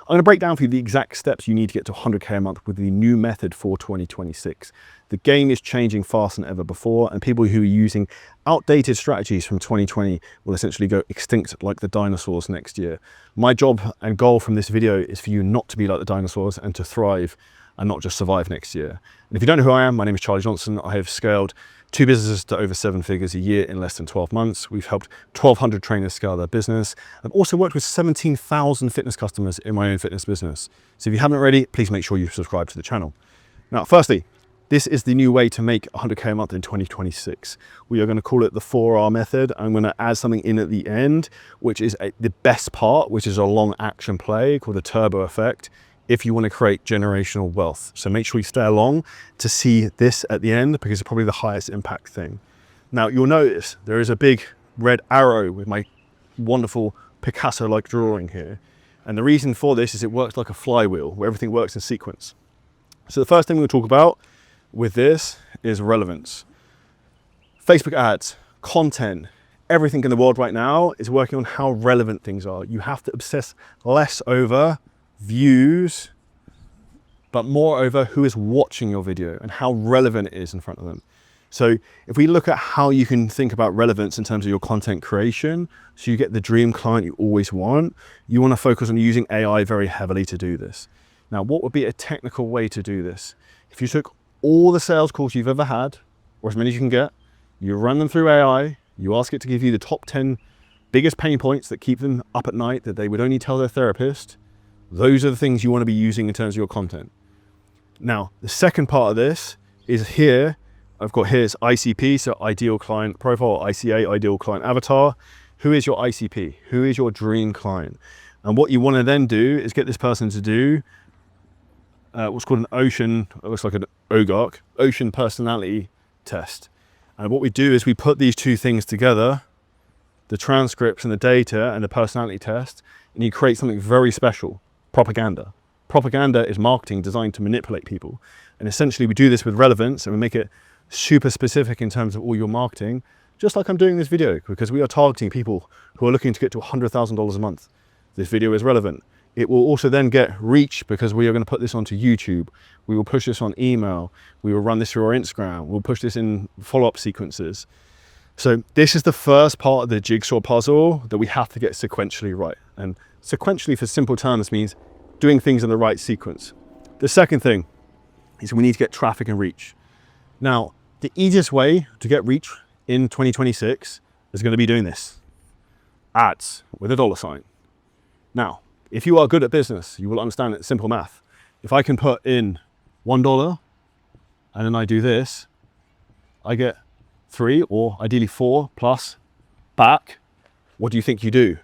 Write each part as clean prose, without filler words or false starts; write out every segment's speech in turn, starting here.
I'm going to break down for you the exact steps you need to get to 100K a month with the new method for 2026. The game is changing faster than ever before, and people who are using outdated strategies from 2020 will essentially go extinct like the dinosaurs next year. My job and goal from this video is for you not to be like the dinosaurs and to thrive and not just survive next year. And if you don't know who I am, my name is Charlie Johnson. I have scaled 2 businesses to over 7 figures a year in less than 12 months. We've helped 1,200 trainers scale their business. I've also worked with 17,000 fitness customers in my own fitness business. So if you haven't already, please make sure you subscribe to the channel. Now, firstly, this is the new way to make 100K a month in 2026. We are going to call it the 4R method. I'm going to add something in at the end, which is the best part, which is a long action play called the turbo effect, if you want to create generational wealth. So make sure you stay along to see this at the end, because it's probably the highest impact thing. Now, you'll notice there is a big red arrow with my wonderful Picasso-like drawing here. And the reason for this is it works like a flywheel where everything works in sequence. So the first thing we'll talk about with this is relevance. Facebook ads, content, everything in the world right now is working on how relevant things are. You have to obsess less over views, but more over who is watching your video and how relevant it is in front of them. So if we look at how you can think about relevance in terms of your content creation, so you get the dream client you always want, you want to focus on using AI very heavily to do this. Now, what would be a technical way to do this? If you took all the sales calls you've ever had, or as many as you can get, you run them through AI, you ask it to give you the top 10 biggest pain points that keep them up at night that they would only tell their therapist, those are the things you want to be using in terms of your content. Now, the second part of this is here. I've got here's ICP, so ideal client profile, ICA, ideal client avatar. Who is your ICP? Who is your dream client? And what you want to then do is get this person to do what's called an ocean, it looks like an OGARC, ocean personality test. And what we do is we put these two things together, the transcripts and the data and the personality test, and you create something very special. Propaganda. Propaganda is marketing designed to manipulate people. And essentially we do this with relevance and we make it super specific in terms of all your marketing, just like I'm doing this video, because we are targeting people who are looking to get to $100,000 a month. This video is relevant. It will also then get reach because we are going to put this onto YouTube. We will push this on email. We will run this through our Instagram. We'll push this in follow-up sequences. So this is the first part of the jigsaw puzzle that we have to get sequentially right. And sequentially, for simple terms, means doing things in the right sequence. The second thing is we need to get traffic and reach. Now, the easiest way to get reach in 2026 is going to be doing this. Ads with a $sign. Now, if you are good at business, you will understand it's simple math. If I can put in $1 and then I do this, I get 3 or ideally 4 plus back. What do you think you do?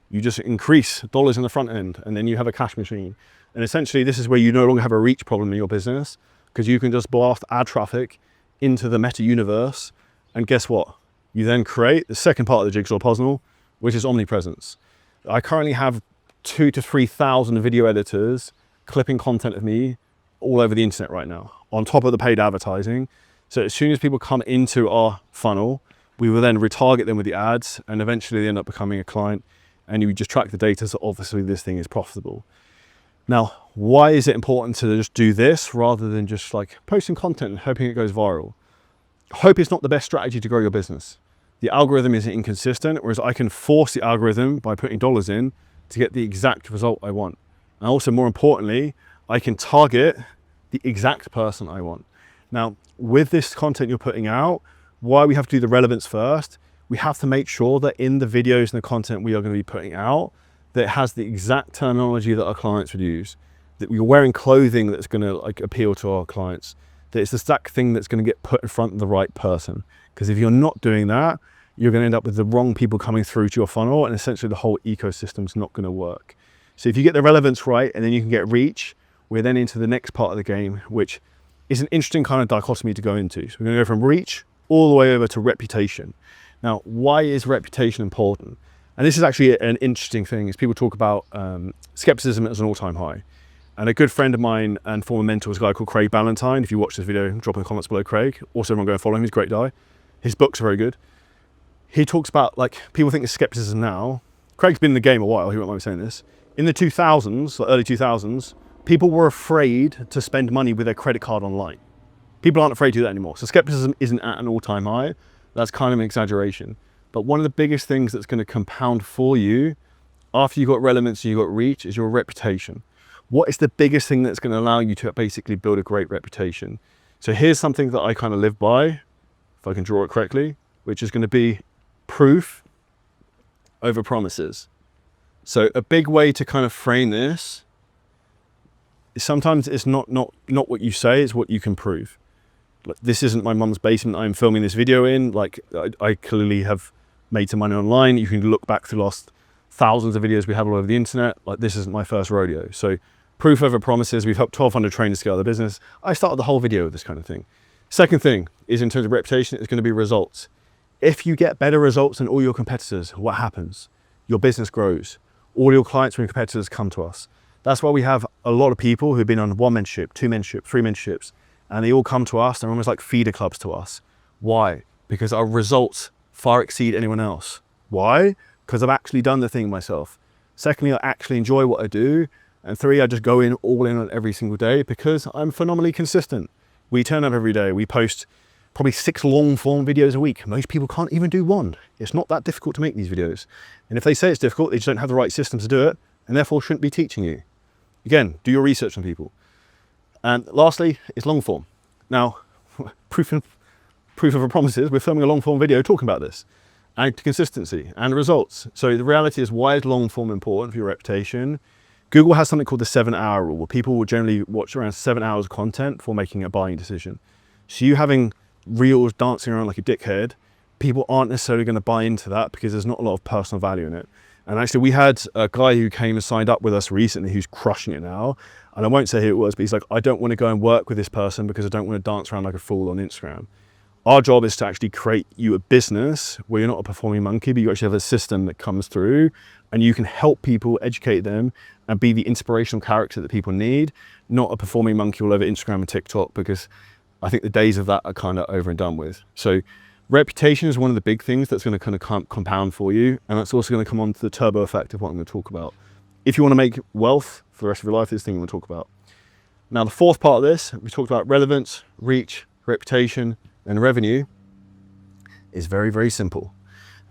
You just increase dollars in the front end and then you have a cash machine. And essentially this is where you no longer have a reach problem in your business, because you can just blast ad traffic into the meta universe. And guess what? You then create the second part of the jigsaw puzzle, which is omnipresence. I currently have 2,000 to 3,000 video editors clipping content of me all over the internet right now, on top of the paid advertising. So as soon as people come into our funnel, we will then retarget them with the ads, and eventually they end up becoming a client, and you just track the data, so obviously this thing is profitable. Now, why is it important to just do this rather than just like posting content and hoping it goes viral? Hope is not the best strategy to grow your business. The algorithm is inconsistent, whereas I can force the algorithm by putting dollars in to get the exact result I want. And also, more importantly, I can target the exact person I want. Now, with this content you're putting out, why we have to do the relevance first, we have to make sure that in the videos and the content we are going to be putting out, that it has the exact terminology that our clients would use, that we're wearing clothing that's going to like appeal to our clients, that it's the exact thing that's going to get put in front of the right person. Because if you're not doing that, you're going to end up with the wrong people coming through to your funnel, and essentially the whole ecosystem's not going to work. So if you get the relevance right and then you can get reach, we're then into the next part of the game, which is an interesting kind of dichotomy to go into. So we're going to go from reach all the way over to reputation. Now, why is reputation important? And this is actually an interesting thing, is people talk about skepticism as an all-time high. And a good friend of mine and former mentor is a guy called Craig Ballantyne. If you watch this video, drop in the comments below Craig. Also, everyone go and follow him, he's a great guy. His books are very good. He talks about, like, people think of skepticism now. Craig's been in the game a while, he won't mind me saying this. In the 2000s, the early 2000s, people were afraid to spend money with their credit card online. People aren't afraid to do that anymore. So skepticism isn't at an all-time high. That's kind of an exaggeration. But one of the biggest things that's going to compound for you after you've got relevance and you've got reach is your reputation. What is the biggest thing that's going to allow you to basically build a great reputation? So here's something that I kind of live by, if I can draw it correctly, which is going to be proof over promises. So a big way to kind of frame this is sometimes it's not what you say, it's what you can prove. Like, this isn't my mum's basement I'm filming this video in. Like, I clearly have made some money online. You can look back through the last thousands of videos we have all over the internet. Like, this isn't my first rodeo. So proof over promises. We've helped 1,200 trainers scale their business. I started the whole video with this kind of thing. Second thing is, in terms of reputation, it's going to be results. If you get better results than all your competitors, what happens? Your business grows. All your clients and competitors come to us. That's why we have a lot of people who've been on 1 mentorship, 2 mentorships, 3 mentorships, and they all come to us. They're almost like feeder clubs to us. Why? Because our results far exceed anyone else. Why? Because I've actually done the thing myself. Secondly, I actually enjoy what I do. And 3, I just go in all in on every single day because I'm phenomenally consistent. We turn up every day. We post probably 6 long form videos a week. Most people can't even do 1. It's not that difficult to make these videos. And if they say it's difficult, they just don't have the right systems to do it and therefore shouldn't be teaching you. Again, do your research on people. And lastly, it's long form. Now, proof of a promises, we're filming a long form video talking about this, and consistency and results. So the reality is, why is long form important for your reputation? Google has something called the 7-hour rule, where people will generally watch around 7 hours of content before making a buying decision. So you having reels dancing around like a dickhead, people aren't necessarily going to buy into that because there's not a lot of personal value in it. And actually, we had a guy who came and signed up with us recently who's crushing it now. And I won't say who it was, but he's like, I don't want to go and work with this person because I don't want to dance around like a fool on Instagram. Our job is to actually create you a business where you're not a performing monkey, but you actually have a system that comes through and you can help people, educate them, and be the inspirational character that people need, not a performing monkey all over Instagram and TikTok, because I think the days of that are kind of over and done with. So reputation is one of the big things that's going to kind of compound for you. And that's also going to come on to the turbo effect of what I'm going to talk about. If you want to make wealth for the rest of your life, this thing we'll talk about. Now, the fourth part of this, we talked about relevance, reach, reputation, and revenue, is very, very simple.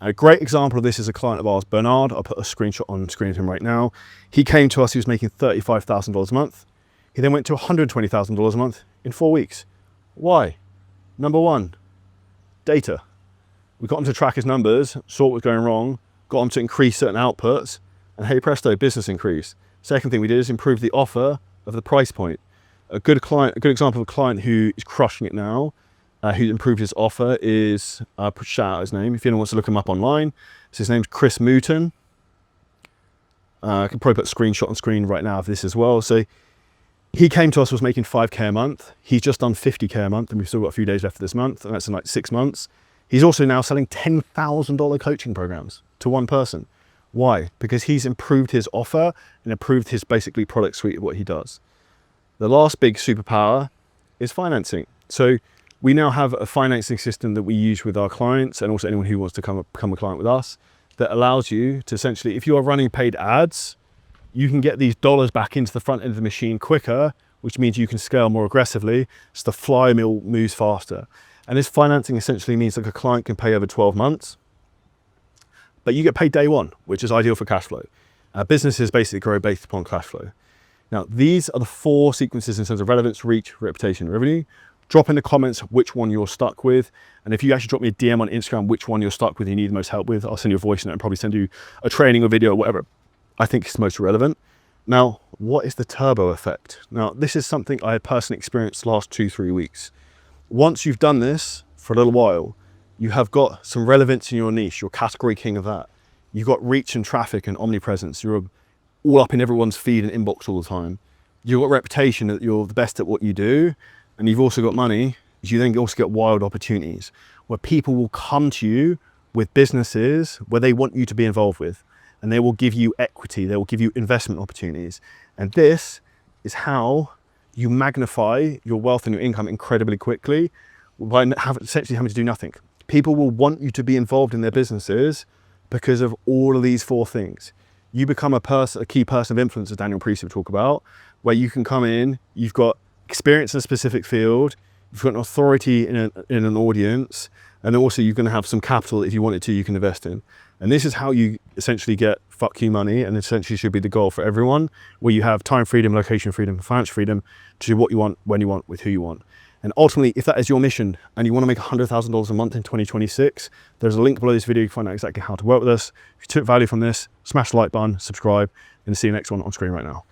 A great example of this is a client of ours, Bernard. I'll put a screenshot on screen of him right now. He came to us, he was making $35,000 a month. He then went to $120,000 a month in 4 weeks. Why? Number 1, data. We got him to track his numbers, saw what was going wrong, got him to increase certain outputs, and hey presto, business increased. Second thing we did is improve the offer of the price point. A good example of a client who is crushing it now, who improved his offer is, shout out his name, if anyone wants to look him up online. So his name's Chris Mooton. I can probably put a screenshot on screen right now of this as well. So he came to us, was making 5K a month. He's just done 50K a month, and we've still got a few days left of this month, and that's in like 6 months. He's also now selling $10,000 coaching programs to one person. Why? Because he's improved his offer and improved his basically product suite of what he does. The last big superpower is financing. So we now have a financing system that we use with our clients, and also anyone who wants to become a client with us, that allows you to essentially, if you are running paid ads, you can get these dollars back into the front end of the machine quicker, which means you can scale more aggressively, so the flywheel moves faster. And this financing essentially means like a client can pay over 12 months, but you get paid day 1, which is ideal for cash flow. Businesses basically grow based upon cash flow. Now, these are the 4 sequences in terms of relevance, reach, reputation, and revenue. Drop in the comments which one you're stuck with. And if you actually drop me a DM on Instagram, which one you're stuck with, you need the most help with, I'll send you a voice note and probably send you a training or video or whatever I think is most relevant. Now, what is the turbo effect? Now, this is something I personally experienced the last 2-3 weeks. Once you've done this for a little while, you have got some relevance in your niche, you're category king of that. You've got reach and traffic and omnipresence. You're all up in everyone's feed and inbox all the time. You've got reputation that you're the best at what you do, and you've also got money. You then also get wild opportunities where people will come to you with businesses where they want you to be involved with, and they will give you equity, they will give you investment opportunities. And this is how you magnify your wealth and your income incredibly quickly by essentially having to do nothing. People will want you to be involved in their businesses because of all of these 4 things. you become a key person of influence, as Daniel Priest would talk about, where you can come in, you've got experience in a specific field, you've got an authority in an audience, and also you're going to have some capital if you wanted to, you can invest in. And this is how you essentially get fuck you money, and essentially should be the goal for everyone, where you have time freedom, location freedom, financial freedom to do what you want, when you want, with who you want. And ultimately, if that is your mission and you want to make $100,000 a month in 2026, there's a link below this video. You can find out exactly how to work with us. If you took value from this, smash the like button, subscribe, and see you next one on screen right now.